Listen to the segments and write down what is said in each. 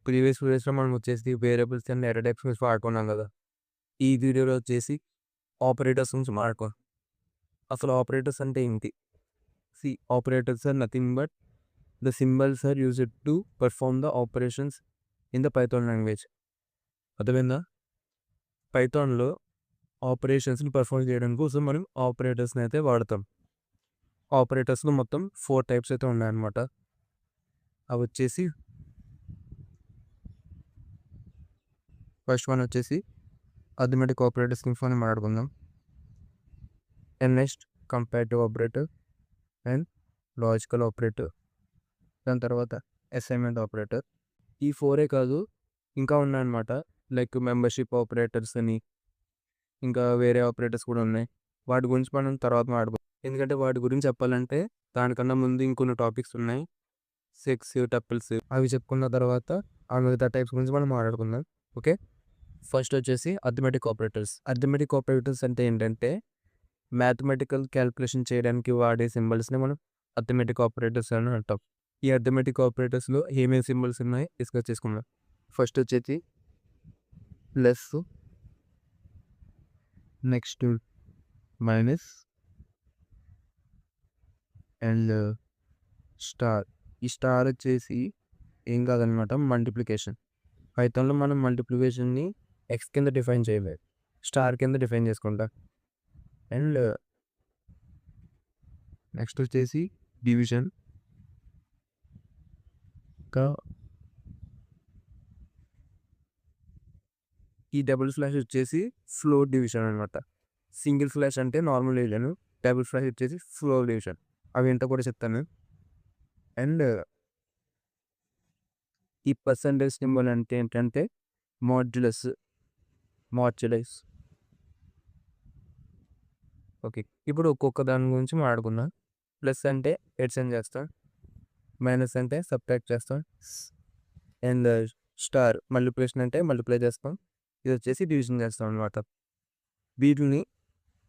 Previous వీడియోస్‌లో మనం వచ్చేసి వేరియబుల్స్ అండ్ డేటా టైప్స్ గురించి వాడుకున్నాం కదా! ఈ వీడియోలో వచ్చేసి ఆపరేటర్స్ గురించి మాట్లాడుకుందాం. అసలు ఆపరేటర్స్ అంటే ఏంటి? Operators are nothing but the symbols are used to perform the operations in the Python language. అర్థమైందా? పైథాన్‌లో ఆపరేషన్స్‌ని పెర్ఫార్మ్ చేయడం కోసం మనం ఆపరేటర్స్‌ని అయితే వాడతాం. ఆపరేటర్స్‌లో మొత్తం 4 టైప్స్ అయితే ఉన్నాయన్నమాట. అవి వచ్చేసి ఫస్ట్ వన్ వచ్చేసి అర్థమెటిక్ ఆపరేటర్స్ గురించి మనం మాట్లాడుకుందాం. Next comparative operator and logical operator. దాని తర్వాత అసైన్మెంట్ ఆపరేటర్. ఈ 4 కాదు ఇంకా ఉన్నాయన్నమాట. లైక్ మెంబర్‌షిప్ ఆపరేటర్స్ అని, ఇంకా వేరే ఆపరేటర్స్ కూడా ఉన్నాయి. వాటి గురించి మనం తర్వాత మాట్లాడుకుందాం. ఎందుకంటే వాటి గురించి చెప్పాలంటే దానికన్నా ముందు ఇంకొన్ని టాపిక్స్ ఉన్నాయి. సెక్స్, టపుల్స్ అవి చెప్పుకున్న తర్వాత ఆ మిగతా టైప్స్ గురించి మనం మాట్లాడుకుందాం. ఓకే. ఫస్ట్ వచ్చేసి అర్థమెటిక్ ఆపరేటర్స్. అర్థమెటిక్ ఆపరేటర్స్ అంటే ఏంటంటే మ్యాథమెటికల్ క్యాలిక్యులేషన్ చేయడానికి వాడే సింబల్స్ని మనం అర్థమెటిక్ ఆపరేటర్స్ అని అంటాం. ఈ అర్థమెటిక్ ఆపరేటర్స్లో ఏమేమి సింబల్స్ ఉన్నాయి డిస్కస్ చేసుకుందాం. ఫస్ట్ వచ్చేసి plus, next minus and star. ఈ స్టార్ వచ్చేసి ఏం కాదనమాట, మల్టిప్లికేషన్. పైథాన్లో మనం మల్టిప్లికేషన్ని ఎక్స్ కింద డిఫైన్ చేయలేదు, స్టార్ కింద డిఫైన్ చేసుకుంటా. అండ్ నెక్స్ట్ వచ్చేసి డివిజన్. ఇంకా ఈ డబుల్ స్లాష్ వచ్చేసి ఫ్లోర్ డివిజన్ అనమాట. సింగిల్ స్లాష్ అంటే నార్మల్ డివిజన్, డబుల్ స్లాష్ వచ్చేసి ఫ్లోర్ డివిజన్. అవి ఏంటో కూడా చెప్తాను. అండ్ ఈ పర్సంటేజ్ సింబల్ అంటే ఏంటంటే మాడ్యులస్. ఓకే. ఇప్పుడు ఒక్కొక్క దాని గురించి మాట్లాడుకుందాం. ప్లస్ అంటే ఎడిషన్ చేస్తాం, మైనస్ అంటే సబ్ట్రాక్ట్ చేస్తాం, అండ్ స్టార్ మల్టిప్లికేషన్ అంటే మల్టిప్లై చేస్తాం. ఇది వచ్చేసి డివిజన్ చేస్తాం అనమాట. వీటిని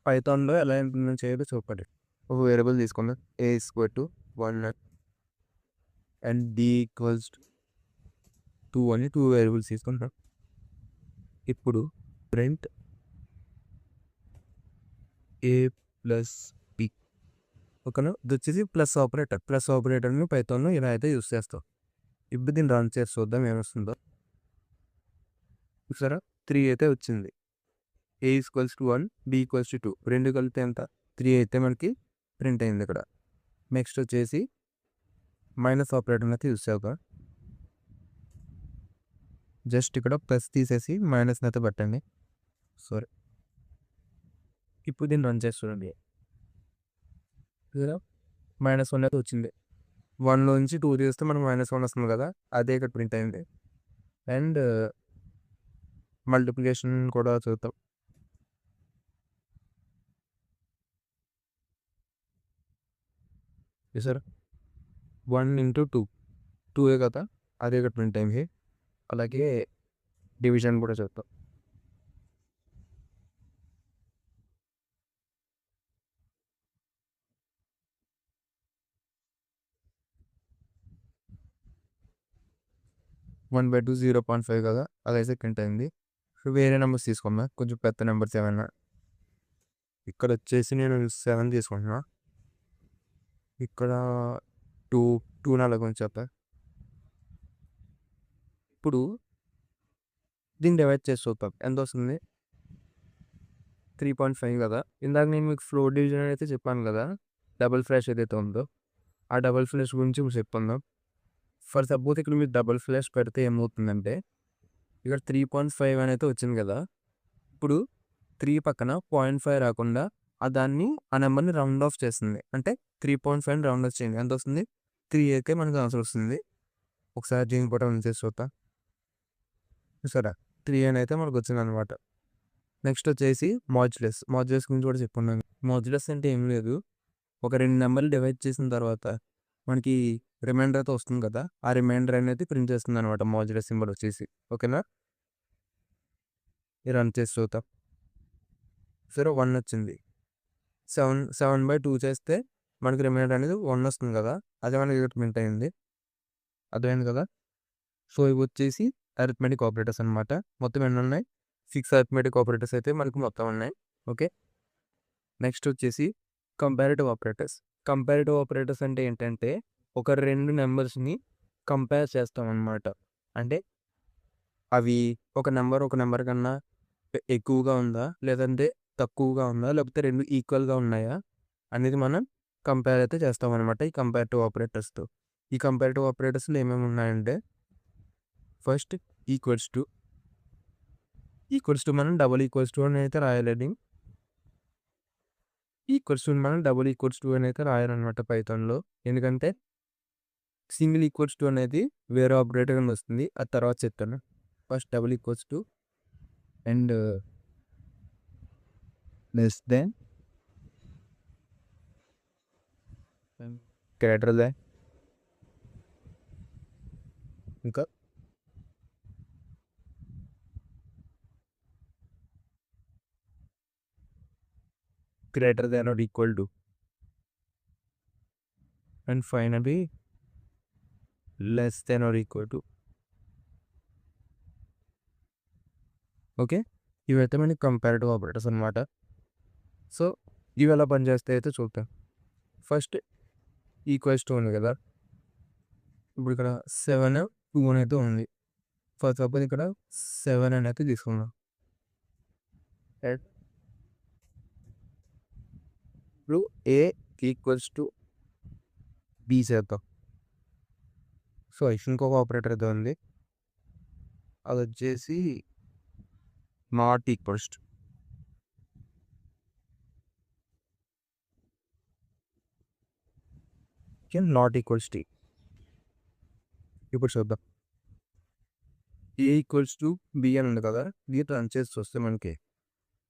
పైథాన్లో ఎలా ఇంప్లిమెంట్ చేయాలో చూపండి. ఒక వేరియబుల్ తీసుకుందాం, a = 1 అండ్ b = 2 అని 2 వేరియబుల్స్ తీసుకుంటాం. ఇప్పుడు ప్రింట్ a + b. ఓకేనా? ఇది వచ్చేసి ప్లస్ ఆపరేటర్. ప్లస్ ఆపరేటర్ని పైథాన్లో ఇలా అయితే యూస్ చేస్తాం. ఇప్పుడు దీన్ని రన్ చేసి చూద్దాం ఏమొస్తుందో. చూసారా, 3 అయితే వచ్చింది. a = 1, b = 2. రెండు కలిపితే ఎంత? 3 అయితే మనకి ప్రింట్ అయింది ఇక్కడ. నెక్స్ట్ వచ్చేసి మైనస్ ఆపరేటర్ని అయితే యూస్ చేద్దాం. జస్ట్ ఇక్కడ ప్లస్ తీసేసి మైనస్ని అయితే పెట్టండి. సారీ. ఇప్పుడు దీన్ని రన్ చేసి చూడండి. -1 అయితే వచ్చింది. 1లో నుంచి 2 తీస్తే మనకు -1 వస్తుంది కదా, అదే ఇక్కడ ప్రింట్ అయింది. అండ్ మల్టిప్లికేషన్ కూడా చూద్దాం. చూసారా, 1 × 2, 2 కదా, అదే ఇక్కడ ప్రింట్ అయింది. అలాగే డివిజన్ కూడా చూద్దాం. వన్ బై 2 0.5 కదా, అదైతే ప్రింట్ అయింది. వేరే నెంబర్స్ తీసుకుందాం, కొంచెం పెద్ద నెంబర్స్ ఏమైనా. ఇక్కడ వచ్చేసి నేను 7 తీసుకుంటున్నా. ఇక్కడ 2, 2 అలాగ ఉంచేస్తా. ఇప్పుడు దీన్ని డివైడ్ చేసి చూద్దాం ఎంత వస్తుంది. 3.5 కదా. ఇందాక నేను మీకు ఫ్లోర్ డివిజన్ అయితే చెప్పాను కదా, డబుల్ ఫ్లాష్ ఏదైతే ఉందో ఆ డబుల్ ఫ్లాష్ గురించి చెప్పుకుందాం. ఫర్ సపోజ్ ఇక్కడ మీరు డబుల్ ఫ్లాష్ పెడితే ఏమవుతుందంటే ఇక్కడ 3.5 అని అయితే వచ్చింది కదా. ఇప్పుడు 3 పక్కన 0.5 రాకుండా దాన్ని ఆ నెంబర్ని రౌండ్ ఆఫ్ చేస్తుంది. అంటే 3.5 రౌండ్ ఆఫ్ చేయండి, ఎంత వస్తుంది? 3 అయితే మనకు ఆన్సర్ వస్తుంది. ఒకసారి దీని బటన్ చేసి చూద్దాం. సరే, 3 అని అయితే మనకు వచ్చింది అనమాట. నెక్స్ట్ వచ్చేసి మాడ్యులస్. మాడ్యులస్ గురించి కూడా చెప్పుకున్నాను. మాడ్యులస్ అంటే ఏం లేదు, ఒక 2 నెంబర్లు డివైడ్ చేసిన తర్వాత మనకి రిమైండర్ అయితే వస్తుంది కదా, ఆ రిమైండర్ అనేది ప్రింట్ చేస్తుంది అనమాట మాడ్యులస్ సింబల్ వచ్చేసి. ఓకేనా? రన్ చేసి చూద్దాం. సరే, 1 వచ్చింది. 7/2 చేస్తే మనకి రిమైండర్ అనేది 1 వస్తుంది కదా, అదే మనకి ఇక్కడ ప్రింట్ అయింది. అర్థమైంది కదా. సో ఇవి వచ్చేసి అరిథమెటిక్ ఆపరేటర్స్ అనమాట. మొత్తం ఎన్ని ఉన్నాయి? 6 అరిథమెటిక్ ఆపరేటర్స్ అయితే మనకు మొత్తం ఉన్నాయి. ఓకే. నెక్స్ట్ వచ్చేసి కంపారిటివ్ ఆపరేటర్స్. కంపారిటివ్ ఆపరేటర్స్ అంటే ఏంటంటే ఒక 2 నెంబర్స్ని కంపేర్ చేస్తాం అనమాట. అంటే అవి ఒక నెంబర్ కన్నా ఎక్కువగా ఉందా, లేదంటే తక్కువగా ఉందా, లేకపోతే 2 ఈక్వల్గా ఉన్నాయా అనేది మనం కంపేర్ అయితే చేస్తాం అనమాట ఈ కంపారిటివ్ ఆపరేటర్స్తో. ఈ కంపారిటివ్ ఆపరేటర్స్లో ఏమేమి ఉన్నాయంటే ఫస్ట్ ఈక్వల్స్ టు మనం డబుల్ ఈక్వల్స్ టు అని అయితే రాయాలండి. ఈక్వల్స్ టు మనం డబుల్ ఈక్వల్స్ టు అని అయితే రాయాలన్నమాట పైథాన్లో. ఎందుకంటే సింగిల్ ఈక్వల్స్ టు అనేది వేరే ఆపరేటర్ అని వస్తుంది, అది తర్వాత చెప్తాను. First double equals to and less than greater than, ఇంకా greater than or equal to, and finally less than or equal to. Okay. ఇవైతే మనకి కంపారిటివ్ ఆపరేటర్స్ అనమాట. సో ఇవి ఎలా పనిచేస్తాయి అయితే చూద్దాం. ఫస్ట్ ఈక్వల్స్ టు ఉంది కదా, ఇప్పుడు ఇక్కడ 7 2 అని అయితే ఉంది. ఫర్ సపోజ్ ఇక్కడ 7 అని అయితే తీసుకుందాం. ఇప్పుడు ఏ ఈక్వల్స్ టు బి చేద్దాం. సో ఇంకొక ఆపరేటర్ అయితే ఉంది, అది వచ్చేసి not equals to. Not equals to. ఇప్పుడు చూద్దాం. ఏ ఈక్వల్స్ టు బి అని ఉంది కదా, ఇది రన్ చేసి చూస్తే మనకి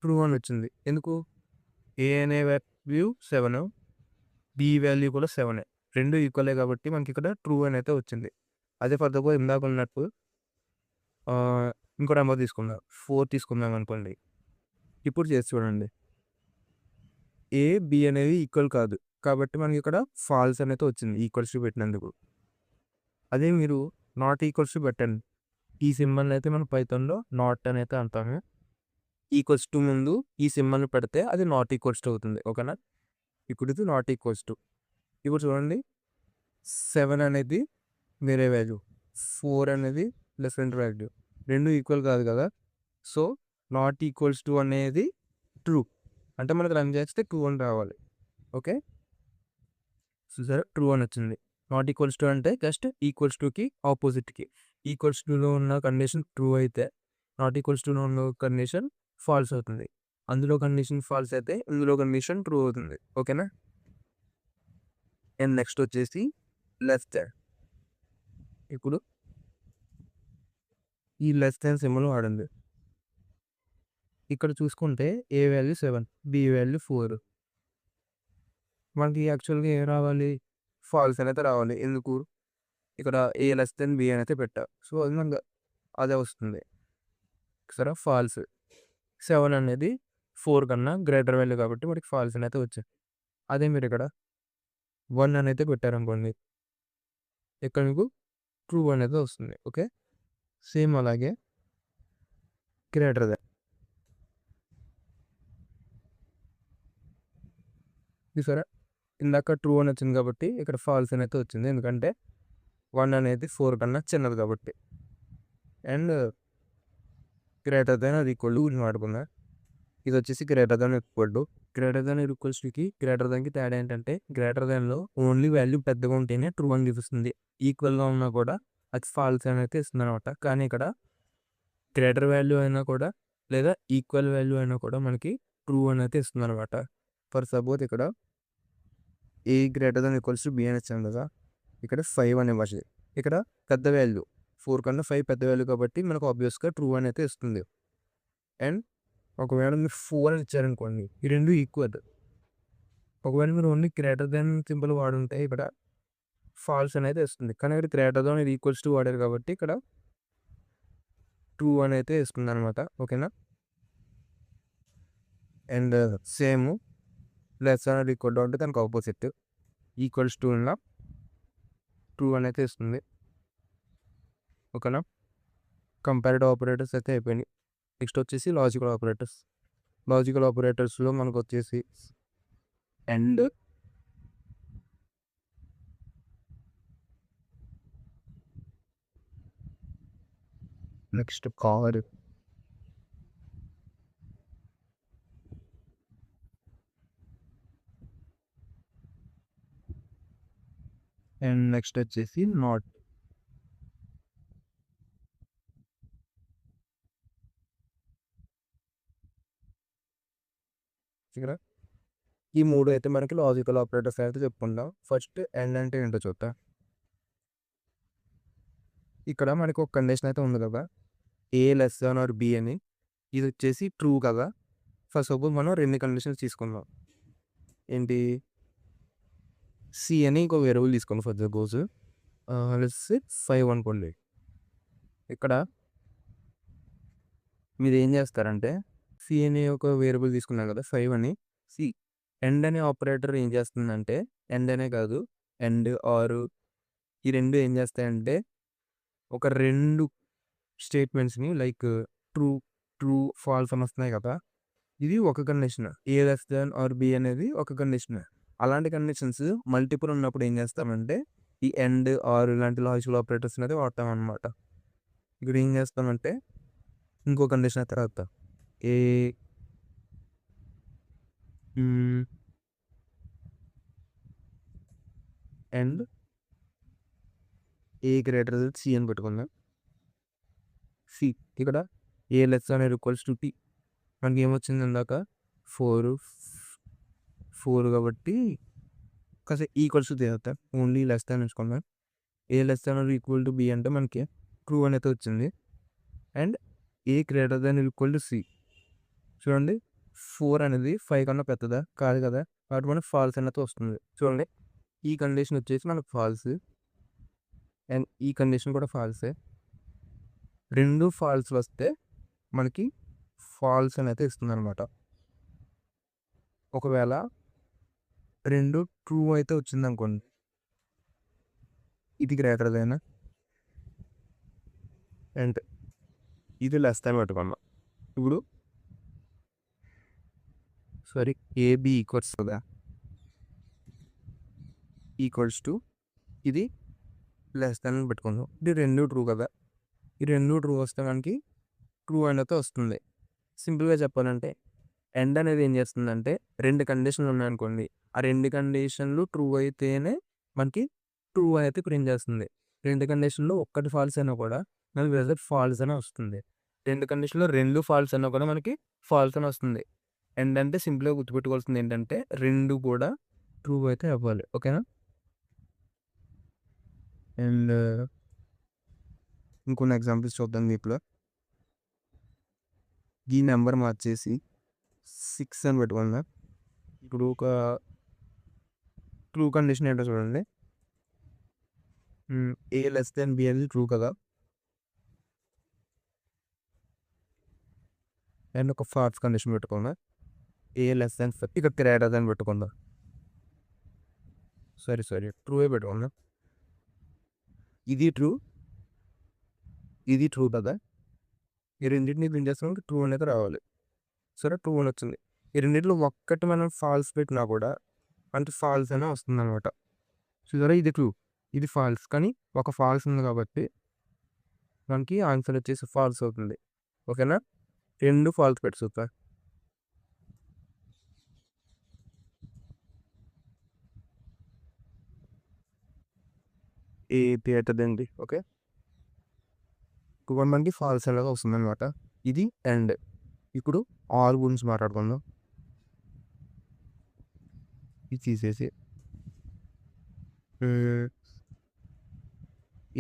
ట్రూ అని వచ్చింది. ఎందుకు? ఏ అనే వాల్యూ 7, బి వాల్యూ కూడా 7, రెండు ఈక్వలే కాబట్టి మనకి ఇక్కడ ట్రూ అని అయితే వచ్చింది. అదే ఫర్ సపోజ్ ఇందాక ఉన్నట్టు ఇంకో నెంబర్ తీసుకుందాం, 4 తీసుకుందాం అనుకోండి. ఇప్పుడు చేసి చూడండి, ఏ బి అనేది ఈక్వల్ కాదు కాబట్టి మనకి ఇక్కడ ఫాల్స్ అనేది వచ్చింది ఈక్వల్స్ టు పెట్టినందుకు. అదే మీరు నాట్ ఈక్వల్స్ టు పెట్టండి, ఈ సింబల్ అయితే మనం పైథాన్లో నాట్ అని అయితే అంటాము. ఈక్వల్స్ టు ముందు ఈ సింబల్ పెడితే అది నాట్ ఈక్వల్స్ టు అవుతుంది. ఓకేనా? ఇప్పుడు ఇది నాట్ ఈక్వల్స్ టు. ఇప్పుడు చూడండి, 7 అనేది వేరే వాల్యూ, 4 అనేది డిఫరెంట్ వాల్యూ, రెండు ఈక్వల్ కాదు కదా. సో నాట్ ఈక్వల్స్ టు అనేది ట్రూ, అంటే మనకు రన్ చేస్తే ట్రూ అని రావాలి. ఓకే, సో సరే ట్రూ అని వచ్చింది. నాట్ ఈక్వల్స్ టు అంటే జస్ట్ ఈక్వల్స్ టుకి ఆపోజిట్కి. ఈక్వల్స్ టులో ఉన్న కండిషన్ ట్రూ అయితే నాట్ ఈక్వల్స్ టులో ఉన్న కండిషన్ ఫాల్స్ అవుతుంది. అందులో కండిషన్ ఫాల్స్ అయితే ఇందులో కండిషన్ ట్రూ అవుతుంది. ఓకేనా? అండ్ నెక్స్ట్ వచ్చేసి లెస్ దాన్. ఇప్పుడు ఈ లెస్ దాన్ సింబల్ వాడండి. ఇక్కడ చూసుకుంటే ఏ వాల్యూ 7, బి వాల్యూ 4, మనకి యాక్చువల్గా ఏం రావాలి? ఫాల్స్ అనేది రావాలి. ఎందుకు? ఇక్కడ ఏ లెస్ దెన్ బి అని అయితే పెట్టా, సో అది మనకు అదే వస్తుంది. సరే, ఫాల్స్. 7 అనేది 4 కన్నా గ్రేటర్ వాల్యూ కాబట్టి మనకి ఫాల్స్ అని అయితే వచ్చింది. అదే మీరు ఇక్కడ 1 అని అయితే పెట్టారనుకోండి, ఇక్కడ మీకు ట్రూ అనేది వస్తుంది. ఓకే, సేమ్ అలాగే గ్రేటర్ దాన్. సరే, ఇందాక ట్రూ అని వచ్చింది కాబట్టి ఇక్కడ ఫాల్స్ అని అయితే వచ్చింది, ఎందుకంటే 1 అనేది 4 కన్నా చిన్నది కాబట్టి. అండ్ గ్రేటర్ దాన్ అది ఈక్వల్ టు వాడుకుందా, ఇది వచ్చేసి greater than equal to. Greater than equals టుకి గ్రేటర్ దాన్కి తేడా ఏంటంటే గ్రేటర్ దాన్లో ఓన్లీ వాల్యూ పెద్దగా ఉంటేనే ట్రూ అని చూపిస్తుంది, ఈక్వల్గా ఉన్నా కూడా అది ఫాల్స్ అని అయితే ఇస్తుంది అనమాట. కానీ ఇక్కడ గ్రేటర్ వాల్యూ అయినా కూడా లేదా ఈక్వల్ వాల్యూ అయినా కూడా మనకి ట్రూ అని అయితే ఇస్తుంది అనమాట. ఫర్ సపోజ్ ఇక్కడ A greater than equals to B అని ఇచ్చాను కదా, ఇక్కడ 5 అని ఇవ్వచ్చు. ఇక్కడ పెద్ద వాల్యూ 4 కన్నా 5 పెద్ద వాల్యూ కాబట్టి మనకు ఆబ్వియస్గా ట్రూ అని అయితే ఇస్తుంది. అండ్ ఒకవేళ మీరు 4 అని ఇచ్చారనుకోండి, ఈ రెండు ఈక్వల్. ఒకవేళ మీరు ఓన్లీ గ్రేటర్ దాన్ సింబల్ వాడుంటే ఇక్కడ ఫాల్స్ అనేది ఇస్తుంది, కానీ ఇక్కడ గ్రేటర్ దాన్ ఇది ఈక్వల్స్ టు వాడారు కాబట్టి ఇక్కడ ట్రూ అని అయితే ఇస్తుంది అనమాట. ఓకేనా? అండ్ సేమ్ లెస్ అనేది ఈక్వల్ టు అంటే దానికి ఆపోజిట్, ఈక్వల్స్ టు ఉన్న ట్రూ అని అయితే ఇస్తుంది. ఓకేనా. కంపారిటివ్ ఆపరేటర్స్ అయితే అయిపోయినాయి. నెక్స్ట్ వచ్చేసి లాజికల్ ఆపరేటర్స్. లాజికల్ ఆపరేటర్స్లో మనకు వచ్చేసి and, next car, and next వచ్చేసి నాట్. ఇక్కడ ఈ 3 అయితే మనకి లాజికల్ ఆపరేటర్స్ అయితే చెప్పుకుందాం. ఫస్ట్ అండ్ అంటే ఏంటో చూద్దాం. ఇక్కడ మనకి ఒక కండిషన్ అయితే ఉంది కదా, ఏ లెస్ దాన్ ఆర్ బి అని. ఇది వచ్చేసి ట్రూ కదా. ఫస్ట్ సపోజ్ మనం 2 కండిషన్స్ తీసుకుందాం. ఏంటి, సి అని ఇంకో వేరియబుల్ తీసుకుందాం. ఫర్ సపోజ్ లెట్స్ సే 5 అనుకోండి. ఇక్కడ మీరు ఏం చేస్తారంటే, సి అనే ఒక వేరియబుల్ తీసుకున్నాం కదా 5 అని. సి ఎండ్ అనే ఆపరేటర్ ఏం చేస్తుందంటే, ఎండ్ అనే కాదు, ఎండ్ ఆర్ ఈ 2 ఏం చేస్తాయంటే ఒక 2 స్టేట్మెంట్స్ని లైక్ ట్రూ ట్రూ ఫాల్స్ అని వస్తున్నాయి కదా, ఇది ఒక condition. A less than or B అనేది ఒక కండిషన్. అలాంటి కండిషన్స్ మల్టిపుల్ ఉన్నప్పుడు ఏం చేస్తామంటే ఈ ఎండ్ ఆర్ ఇలాంటి లాజికల్ ఆపరేటర్స్ అనేది వాడతాం అనమాట. ఇక్కడ ఏం చేస్తామంటే ఇంకో కండిషన్ అయితే రాద్దాం. A and A greater than C అని పెట్టుకుందాం. సి ఇక్కడ A less than or equal to T. మనకి ఏమొచ్చింది ఇందాక 4 కాబట్టి కాస్త ఈక్వల్స్ చేద్దాం. ఓన్లీ లెస్ దాన్ ఉంచుకుందాం. A less than or equal to B అంటే మనకి ట్రూ అనేది వచ్చింది. And A greater than equal to C. చూడండి 4 అనేది 5 కన్నా పెద్దదా కాదు కదా, కాబట్టి మనకి ఫాల్స్ అనేది వస్తుంది. చూడండి ఈ కండిషన్ వచ్చేసి మనకు ఫాల్స్, అండ్ ఈ కండిషన్ కూడా ఫాల్సే. 2 ఫాల్స్ వస్తే మనకి ఫాల్స్ అని అయితే ఇస్తుంది అనమాట. ఒకవేళ 2 ట్రూ అయితే వచ్చింది అనుకోండి, ఇది గ్రేటర్ దాన్ అండ్ ఇది లెస్ దాన్ పెట్టుకున్నాం. ఇప్పుడు సారీ, ఏబి ఈక్వల్స్ కదా, ఈక్వల్స్ టు ఇది లెస్ దాన్ పెట్టుకుందాం. ఇది 2 ట్రూ కదా, ఈ 2 ట్రూ వస్తే మనకి ట్రూ అనేది వస్తుంది. సింపుల్గా చెప్పాలంటే ఎండ్ అనేది ఏం చేస్తుందంటే 2 కండిషన్లు ఉన్నాయనుకోండి, ఆ 2 కండిషన్లు ట్రూ అయితేనే మనకి ట్రూ అయితే ప్రింట్ చేస్తుంది. 2 కండిషన్లో ఒక్కటి ఫాల్స్ అయినా కూడా మనకి రిజల్ట్ ఫాల్స్ అని వస్తుంది. 2 కండిషన్లో 2 ఫాల్స్ అయినా కూడా మనకి ఫాల్స్ అని వస్తుంది. ఎండ్ అంటే సింపుల్గా గుర్తుపెట్టుకోవాల్సింది ఏంటంటే 2 కూడా ట్రూ అయితే అవ్వాలి. ఓకేనా. అండ్ ఇంకొన్ని ఎగ్జాంపుల్స్ చూద్దాం దీంట్లో. ఈ నెంబర్ మార్చేసి 6 అని పెట్టుకుందాం. ఇప్పుడు ఒక ట్రూ కండిషన్ ఏంటో చూడండి. ఏ లెస్ దాన్ బి అనేది ట్రూ కదా, అండ్ ఒక ఫాల్స్ కండిషన్ పెట్టుకుందాం. ఏ లెస్ దాన్ ఇక్కడ గ్రేటర్ దాన్ పెట్టుకుందాం. సారీ ట్రూ పెట్టుకుందాం. ఇది ట్రూ, ఇది ట్రూ కదా, ఈ రెండింటిని ప్రింట్ చేస్తున్నాం, ట్రూ అనేది రావాలి. సరే ట్రూ అని వచ్చింది. ఈ రెండింటిలో ఒక్కటి మనం ఫాల్స్ పెట్టినా కూడా అంటే ఫాల్స్ అనే వస్తుంది అనమాట. చూసారా, ఇది ట్రూ, ఇది ఫాల్స్, కానీ ఒక ఫాల్స్ ఉంది కాబట్టి మనకి ఆన్సర్ వచ్చేసి ఫాల్స్ అవుతుంది. ఓకేనా. 2 ఫాల్స్ పెట్టి చూద్దాం. ఏ గ్రేటర్ దెన్ బి. ఓకే, ఇప్పుడు మనకి ఫాల్స్ అనేది వస్తుంది అనమాట. ఇది ఎండ్. ఇప్పుడు ఆర్ గురించి మాట్లాడుకుందాం. ఇది తీసేసి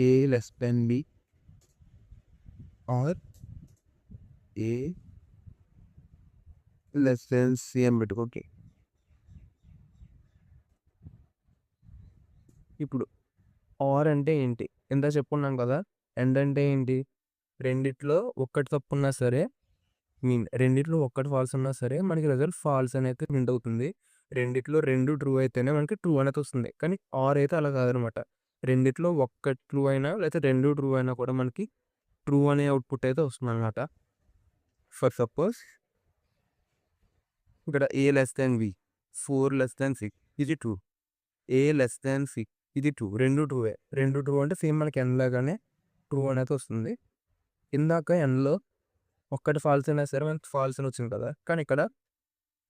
A less than B or A less than C అని పెట్టుకోండి. ఇప్పుడు ఆర్ అంటే ఏంటి ఇంత చెప్పుకున్నాం కదా. ఎండ్ అంటే ఏంటి, రెండిట్లో ఒక్కటి తప్పు ఉన్నా సరే, రెండిట్లో ఒక్కటి ఫాల్స్ ఉన్నా సరే మనకి రిజల్ట్ ఫాల్స్ అనేది ప్రింట్ అవుతుంది. రెండిట్లో 2 ట్రూ అయితేనే మనకి ట్రూ అనేది వస్తుంది. కానీ ఆర్ అయితే అలా కాదనమాట. రెండిట్లో ఒక్కటి ట్రూ అయినా లేకపోతే 2 ట్రూ అయినా కూడా మనకి ట్రూ అనే అవుట్‌పుట్ అయితే వస్తుందనమాట. ఫర్ సపోజ్ ఇక్కడ A less than B, 4 less than 6 ఇది ట్రూ. A లెస్ దాన్ 6 ఇది ట్రూ. 2 ట్రూవే. 2 ట్రూ అంటే సేమ్ మనకి n లాగానే ట్రూ అనేది వస్తుంది. ఇందాక nలో ఒక్కటి ఫాల్స్ అయినా సరే మనకి ఫాల్స్ అని వచ్చింది కదా! కానీ ఇక్కడ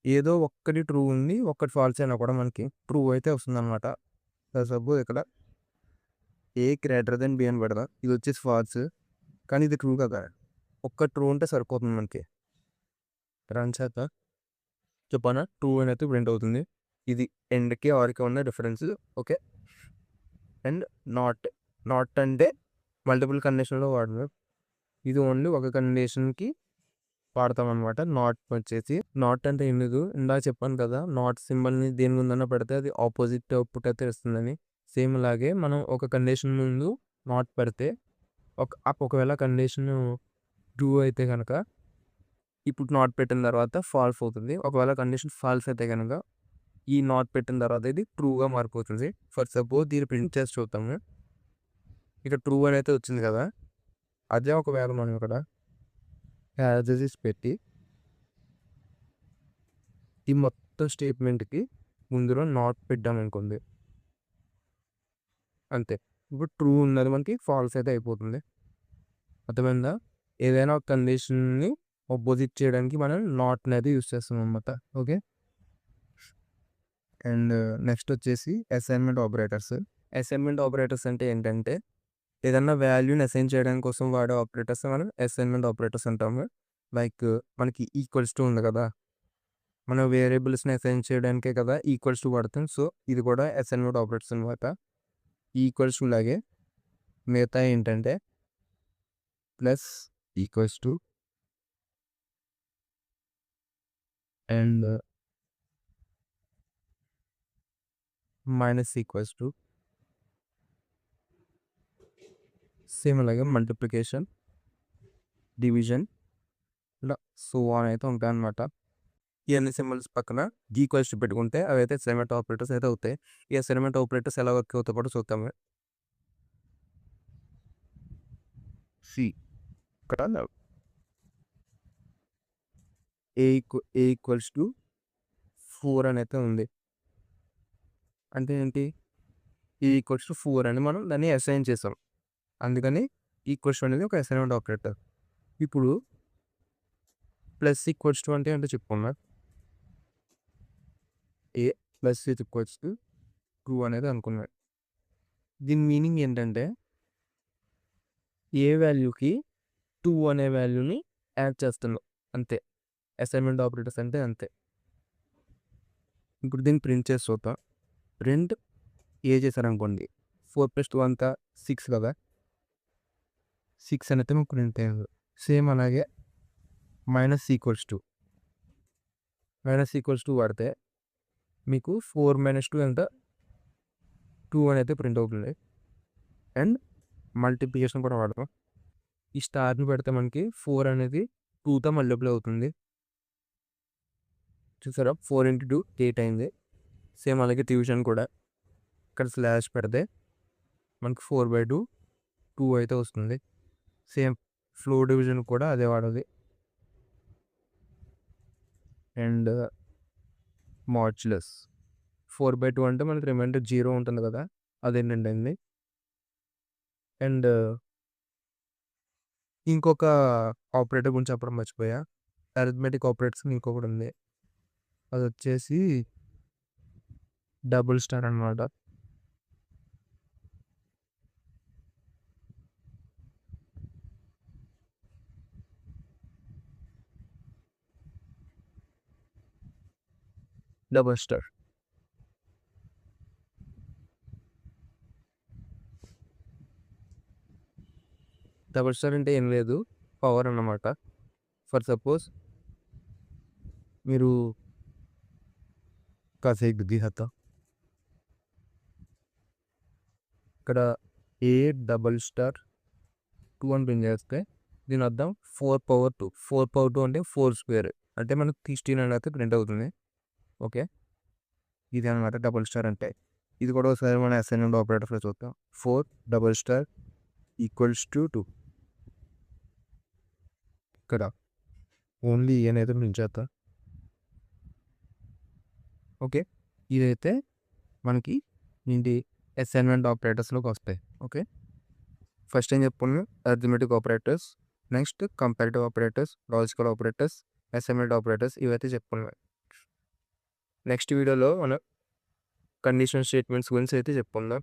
ఏదో ఒక్కటి ట్రూ ఉంది. ఒక్కటి ఫాల్స్ అయినా కూడా మనకి ట్రూ అయితే వస్తుందనమాట. ఫర్ సపోజ్ ఇక్కడ A గ్రేటర్ దాన్ B అని పెడదాం. ఇది వచ్చేసి ఫాల్స్. కానీ ఇది ట్రూ కదా! ఒక్క ట్రూ ఉంటే సరిపోతుంది మనకి. రన్ చేద్దాం. చెప్పనా? ట్రూ అని అయితే ప్రింట్ అవుతుంది. ఇది ఎండ్‌కి, ఆర్‌కి ఉన్న difference. Okay. And not. Not అంటే మల్టిపుల్ కండిషన్‌లో వాడరు. ఇది ఓన్లీ ఒక కండిషన్‌కి వాడతామనమాట. నాట్ వచ్చేసి. నాట్ అంటే ఏం లేదు. ఇందాక చెప్పాను కదా! నాట్ సింబల్‌ని దేని ముందన్నా పెడితే అది ఆపోజిట్ అవుట్‌పుట్ అయితే ఇస్తుందని. సేమ్ ఇలాగే మనం ఒక కండిషన్ ముందు నాట్ పెడితే ఒకవేళ కండిషన్ ట్రూ అయితే గనక ఇప్పుడు నాట్ పెట్టిన తర్వాత ఫాల్స్ అవుతుంది. ఒకవేళ కండిషన్ ఫాల్స్ అయితే గనక ఈ నాట్ పెట్టిన తర్వాత ఇది ట్రూగా మారిపోతుంది. ఫర్ సపోజ్ దీన్ని ప్రింట్ చేసి చూద్దాము. ఇక్కడ ట్రూ అని అయితే వచ్చింది కదా! అదే ఒకవేళ మనం ఇక్కడ యాజ్ ఇట్ ఈస్ పెట్టి ఈ మొత్తం స్టేట్మెంట్‌కి ముందులో నాట్ పెట్టామనుకోండి. అంతే. ఇప్పుడు ట్రూ ఉన్నది మనకి ఫాల్స్ అయితే అయిపోతుంది. అర్థమైందా? ఏదైనా ఒక కండిషన్‌ని అపోజిట్ చేయడానికి మనం నాట్ అనేది యూజ్ చేస్తామనమాట. ఓకే. అండ్ నెక్స్ట్ వచ్చేసి అసైన్‌మెంట్ ఆపరేటర్స్. అసైన్‌మెంట్ ఆపరేటర్స్ అంటే ఏంటంటే ఏదన్నా వాల్యూని అసైన్ చేయడానికి కోసం వాడే ఆపరేటర్స్ మనం అసైన్‌మెంట్ ఆపరేటర్స్ అంటాము. లైక్ మనకి ఈక్వల్స్ టు ఉంది కదా! మనం వేరియబుల్స్‌ని అసైన్ చేయడానికే కదా ఈక్వల్స్ టు వాడతాం. సో, ఇది కూడా అసైన్‌మెంట్ ఆపరేటర్స్ అనమాట. ఈక్వల్స్ టు లాగే మిగతా ఏంటంటే plus, equals to and minus equals to same అలాగే మల్టిప్లికేషన్, డివిజన్ ఇలా సో ఆన్ అయితే ఉంటాయన్నమాట. ఇవన్నీ సింబల్స్ పక్కన ఈక్వల్స్ టు పెట్టుకుంటే అవైతే అసైన్‌మెంట్ ఆపరేటర్స్ అయితే అవుతాయి. ఈ అసైన్‌మెంట్ ఆపరేటర్స్ ఎలా వర్క్ అవుతాయో కూడా చూద్దాము. ఇక్కడ ఏ ఈక్వల్స్ టు 4 అని అయితే ఉంది. అంటే ఏంటి? ఏ ఈక్వల్స్ టు 4 అని మనం దాన్ని అసైన్ చేసాం. అందుకని ఈక్వల్స్ టు అనేది ఒక అసైన్‌మెంట్ ఆపరేటర్. ఇప్పుడు ప్లస్ ఈక్వల్స్ టు అంటే ఏంటో చెప్పుకుందాం. ఏ ప్లస్ ఈజ్ ఈక్వల్స్ టు 2 అనేది అనుకున్నాం. దీని మీనింగ్ ఏంటంటే ఏ వాల్యూకి 2 అనే వాల్యూని యాడ్ చేస్తున్నాం అంతే. అసైన్‌మెంట్ ఆపరేటర్స్ అంటే అంతే. ఇప్పుడు దీన్ని ప్రింట్ చేసి చూద్దాం. ప్రింట్ ఏ చేశారనుకోండి 4 + 2 అంతా 6 కదా! 6 అనేది మీకు ప్రింట్ అయ్యింది. సేమ్ అలాగే మైనస్ ఈక్వల్స్ టు వాడితే మీకు 4 - 2 ఎంత? 2 అనేది ప్రింట్ అవుతుంది. అండ్ మల్టిప్లికేషన్ కూడా వాడతాం. ఈ స్టార్‌ని పెడితే మనకి 4 అనేది 2తో మల్టిప్లై అవుతుంది. చూసారా? 4 × 2 8 అయింది. సేమ్ అలాగే డివిజన్ కూడా ఇక్కడ స్లాష్ పెడితే మనకి 4/2 2 అయితే వస్తుంది. సేమ్ ఫ్లో డివిజన్ కూడా అదే వాడాలి. అండ్ మాడ్యులస్ 4/2 అంటే మనకి రిమైండర్ 0 ఉంటుంది కదా! అదేనండి అయింది. అండ్ ఇంకొక ఆపరేటర్ గురించి చెప్పడం మర్చిపోయా. అరిథమెటిక్ ఆపరేటర్స్ ఇంకొకటి ఉంది. అదొచ్చేసి డబుల్ స్టార్ అనమాట. Double star. డబుల్ స్టార్ అంటే ఏం లేదు. పవర్ అన్నమాట. ఫర్ సపోజ్ మీరు కాసేపు గీహత ఇక్కడ ఏ డబుల్ స్టార్ 2 అని ప్రింట్ చేస్తే దీని అర్థం 4/2. 4/2 అంటే 4 స్క్వేర్. అంటే మనకు 16 అని అయితే ప్రింట్ అవుతుంది. ఓకే. ఇది అనమాట డబుల్ స్టార్ అంటే. ఇది కూడా ఒకసారి మన అసైన్మెంట్ ఆపరేటర్లో చూద్దాం. 4 డబుల్ స్టార్ ఈక్వల్స్ టు 2. ఇక్కడ ఓన్లీ అనేది ఉంచేద్దాం. ఓకే, ఇదైతే మనకి ఏంటి అసైన్మెంట్ ఆపరేటర్స్లోకి వస్తాయి. ఓకే, ఫస్ట్ ఏం చెప్పుకున్నాం, arithmetic operators, next comparative operators, logical operators, assignment operators, ఇవైతే చెప్పుకున్నాం. నెక్స్ట్ వీడియోలో మనం కండిషనల్ స్టేట్మెంట్స్ గురించి అయితే చెప్పుకుందాం.